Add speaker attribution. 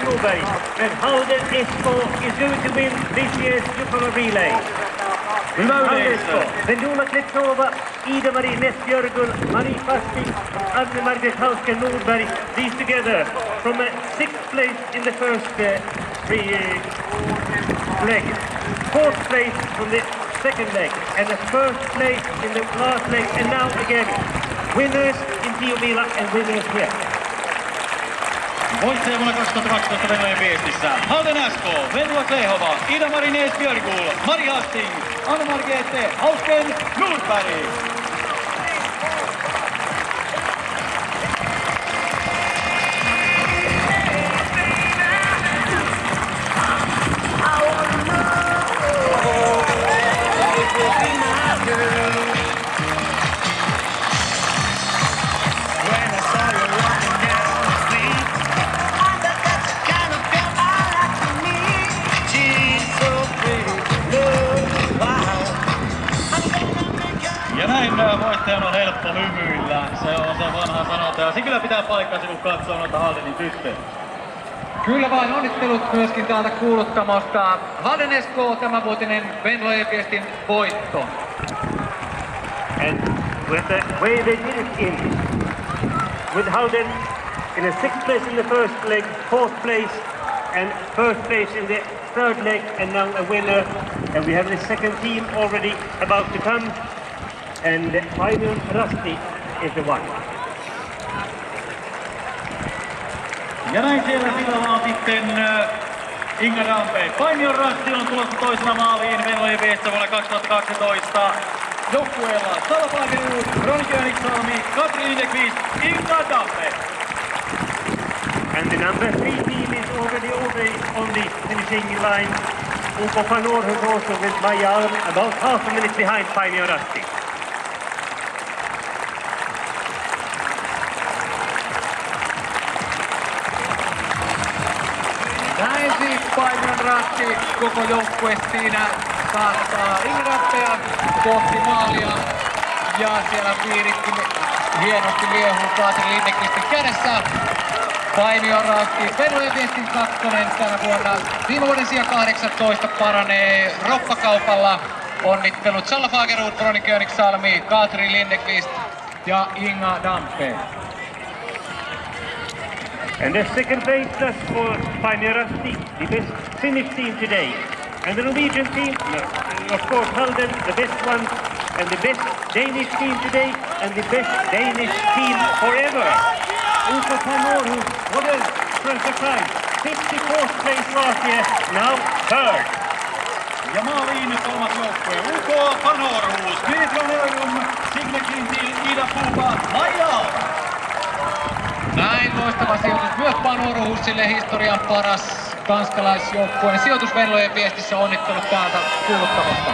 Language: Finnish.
Speaker 1: Norberg. And Halden Esko is going to win this year's Jukala Relay. Halden Esko. Vendula Kletsova, Ida-Marie Näsbjörgul, Marie Fasting, Anne-Margret Hausken Norberg. These together from 6th place in the first leg. 4th place from the second leg. And the 1st place in the last leg. And now again, winners in Tiomila and winners here.
Speaker 2: Voittaja vuonna 2012 Venlojen viestissä. Halden Esko, Vendula Klehova, Ida-Marie Näsbjörgul, Marie Hasting, Anne-Margrethe Hausken Norberg. Ja näin voittajan on helppo hymyillä. Se on se vanha sanonta ja se kyllä pitää paikkansa kun katsoo noita Haldenin tyttöjä.
Speaker 3: Kyllä vain onnittelut myöskin täältä kuuluttamosta. Halden Esko, tämänvuotinen Venlojen viestin voitto.
Speaker 1: And with the way they did it in, with Halden in a 6th place in the first leg, 4th place and 1st place in the 3rd leg, and now a winner. And we have the second team already about to come. And Paimion Rasti is the one.
Speaker 2: Ja näin siellä tilalla on sitten Inga Dampe. Paimion Rasti on tulossa toisena maaliin Venlojen viestissä vuonna 2012. Joukkueella Salla Fagerud, Ron Königssalmi, Katri Lindekvist, Inga Dampe.
Speaker 1: And the number 3 team is already on the finishing line. Uko Panorhus also with Maja Alm about half a minute behind Paimion Rasti.
Speaker 3: Näin siis Paimion Rasti, koko joukkue siinä saattaa Ingrappea kohti maalia. Ja siellä piiritti hienosti liehuu Katri Lindekvistin kädessä. Paimion Rasti, Venlojen viestin kakkonen tänä vuonna. Viime vuoden sija 18 paranee roppakaupalla. Onnittelut Salla Fagerud, Ronny Königssalmi, Katri Lindekvist ja Inga Dampe.
Speaker 1: And the second place thus for Paimion Rasti, the best Finnish team today. And the Norwegian team, of course Halden, the best one, and the best Danish team today, and the best Danish team forever. Uko Panorhus, what a transfer time. 54th place last year, now 3rd.
Speaker 2: Ja maaliin kolmas joukkue. Uko Panorhus, Mitra Neujum, Signe Kintil, Ida Puupa, Maja.
Speaker 3: Näin loistava sijoitus myös Panorhusille, historian paras tanskalaisjoukkueen sijoitus Venlojen viestissä. Onnittelut täältä kuuluttamosta.